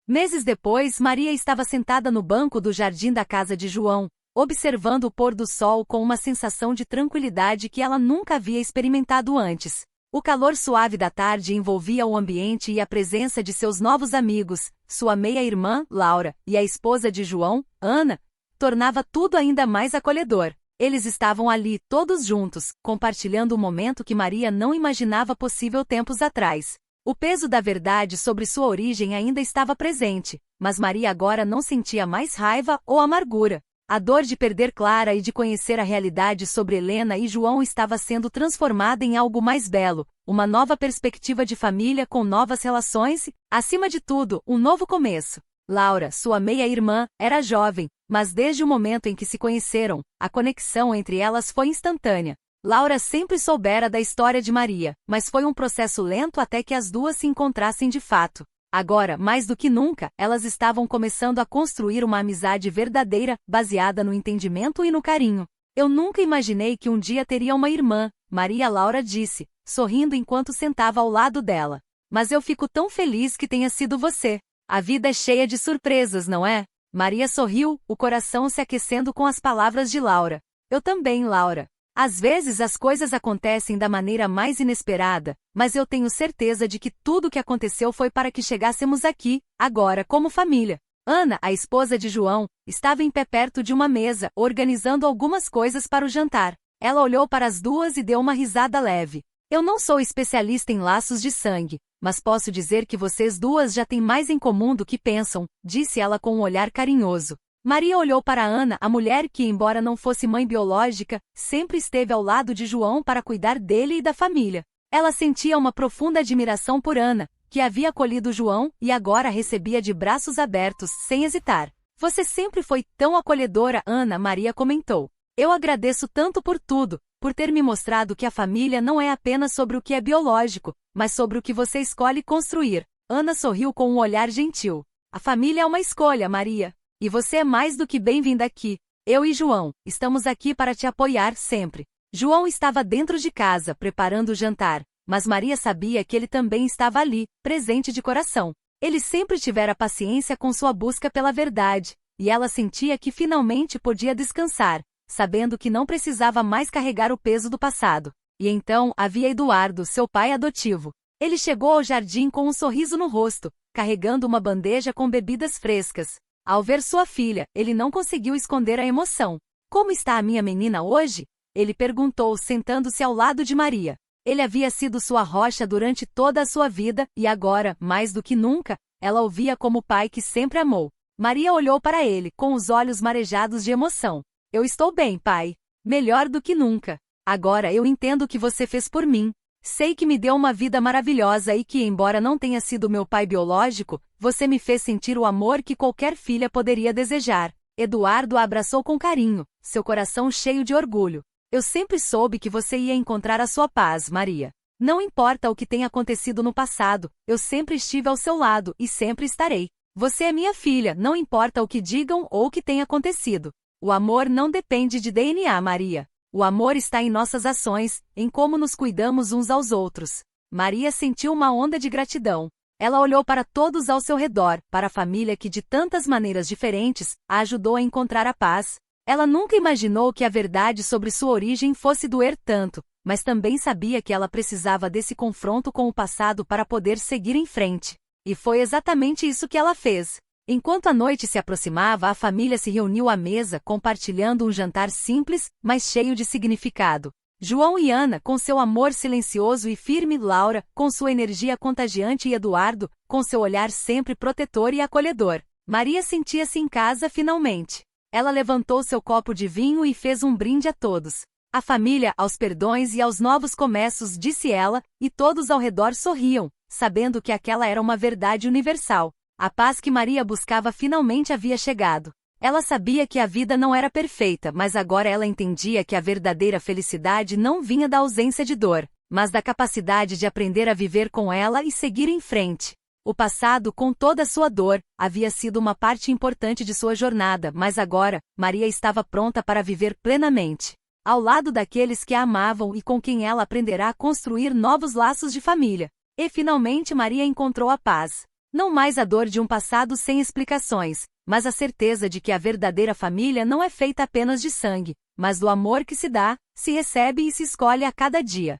Meses depois, Maria estava sentada no banco do jardim da casa de João, observando o pôr do sol com uma sensação de tranquilidade que ela nunca havia experimentado antes. O calor suave da tarde envolvia o ambiente e a presença de seus novos amigos, sua meia-irmã, Laura, e a esposa de João, Ana, tornava tudo ainda mais acolhedor. Eles estavam ali, todos juntos, compartilhando um momento que Maria não imaginava possível tempos atrás. O peso da verdade sobre sua origem ainda estava presente, mas Maria agora não sentia mais raiva ou amargura. A dor de perder Clara e de conhecer a realidade sobre Helena e João estava sendo transformada em algo mais belo, uma nova perspectiva de família com novas relações e, acima de tudo, um novo começo. Laura, sua meia-irmã, era jovem, mas desde o momento em que se conheceram, a conexão entre elas foi instantânea. Laura sempre soubera da história de Maria, mas foi um processo lento até que as duas se encontrassem de fato. Agora, mais do que nunca, elas estavam começando a construir uma amizade verdadeira, baseada no entendimento e no carinho. "Eu nunca imaginei que um dia teria uma irmã", Maria Laura disse, sorrindo enquanto sentava ao lado dela. "Mas eu fico tão feliz que tenha sido você. A vida é cheia de surpresas, não é?" Maria sorriu, o coração se aquecendo com as palavras de Laura. "Eu também, Laura. Às vezes as coisas acontecem da maneira mais inesperada, mas eu tenho certeza de que tudo o que aconteceu foi para que chegássemos aqui, agora como família." Ana, a esposa de João, estava em pé perto de uma mesa, organizando algumas coisas para o jantar. Ela olhou para as duas e deu uma risada leve. "Eu não sou especialista em laços de sangue, mas posso dizer que vocês duas já têm mais em comum do que pensam", disse ela com um olhar carinhoso. Maria olhou para Ana, a mulher que, embora não fosse mãe biológica, sempre esteve ao lado de João para cuidar dele e da família. Ela sentia uma profunda admiração por Ana, que havia acolhido João e agora recebia de braços abertos, sem hesitar. "Você sempre foi tão acolhedora, Ana", Maria comentou. "Eu agradeço tanto por tudo, por ter me mostrado que a família não é apenas sobre o que é biológico, mas sobre o que você escolhe construir." Ana sorriu com um olhar gentil. A família é uma escolha, Maria. E você é mais do que bem-vinda aqui. Eu e João, estamos aqui para te apoiar sempre. João estava dentro de casa, preparando o jantar, mas Maria sabia que ele também estava ali, presente de coração. Ele sempre tivera paciência com sua busca pela verdade, e ela sentia que finalmente podia descansar, sabendo que não precisava mais carregar o peso do passado. E então havia Eduardo, seu pai adotivo. Ele chegou ao jardim com um sorriso no rosto, carregando uma bandeja com bebidas frescas. Ao ver sua filha, ele não conseguiu esconder a emoção. Como está a minha menina hoje? Ele perguntou, sentando-se ao lado de Maria. Ele havia sido sua rocha durante toda a sua vida, e agora, mais do que nunca, ela o via como o pai que sempre amou. Maria olhou para ele, com os olhos marejados de emoção. Eu estou bem, pai. Melhor do que nunca. Agora eu entendo o que você fez por mim. Sei que me deu uma vida maravilhosa e que, embora não tenha sido meu pai biológico, você me fez sentir o amor que qualquer filha poderia desejar. Eduardo a abraçou com carinho, seu coração cheio de orgulho. Eu sempre soube que você ia encontrar a sua paz, Maria. Não importa o que tenha acontecido no passado, eu sempre estive ao seu lado e sempre estarei. Você é minha filha, não importa o que digam ou o que tenha acontecido. O amor não depende de DNA, Maria. O amor está em nossas ações, em como nos cuidamos uns aos outros. Maria sentiu uma onda de gratidão. Ela olhou para todos ao seu redor, para a família que de tantas maneiras diferentes, a ajudou a encontrar a paz. Ela nunca imaginou que a verdade sobre sua origem fosse doer tanto, mas também sabia que ela precisava desse confronto com o passado para poder seguir em frente. E foi exatamente isso que ela fez. Enquanto a noite se aproximava, a família se reuniu à mesa, compartilhando um jantar simples, mas cheio de significado. João e Ana, com seu amor silencioso e firme, Laura, com sua energia contagiante e Eduardo, com seu olhar sempre protetor e acolhedor. Maria sentia-se em casa finalmente. Ela levantou seu copo de vinho e fez um brinde a todos. A família, aos perdões e aos novos começos, disse ela, e todos ao redor sorriam, sabendo que aquela era uma verdade universal. A paz que Maria buscava finalmente havia chegado. Ela sabia que a vida não era perfeita, mas agora ela entendia que a verdadeira felicidade não vinha da ausência de dor, mas da capacidade de aprender a viver com ela e seguir em frente. O passado, com toda a sua dor, havia sido uma parte importante de sua jornada, mas agora, Maria estava pronta para viver plenamente, ao lado daqueles que a amavam e com quem ela aprenderá a construir novos laços de família. E finalmente Maria encontrou a paz. Não mais a dor de um passado sem explicações, mas a certeza de que a verdadeira família não é feita apenas de sangue, mas do amor que se dá, se recebe e se escolhe a cada dia.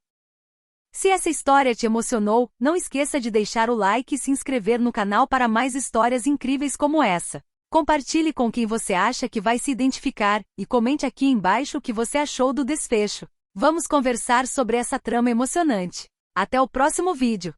Se essa história te emocionou, não esqueça de deixar o like e se inscrever no canal para mais histórias incríveis como essa. Compartilhe com quem você acha que vai se identificar, e comente aqui embaixo o que você achou do desfecho. Vamos conversar sobre essa trama emocionante. Até o próximo vídeo!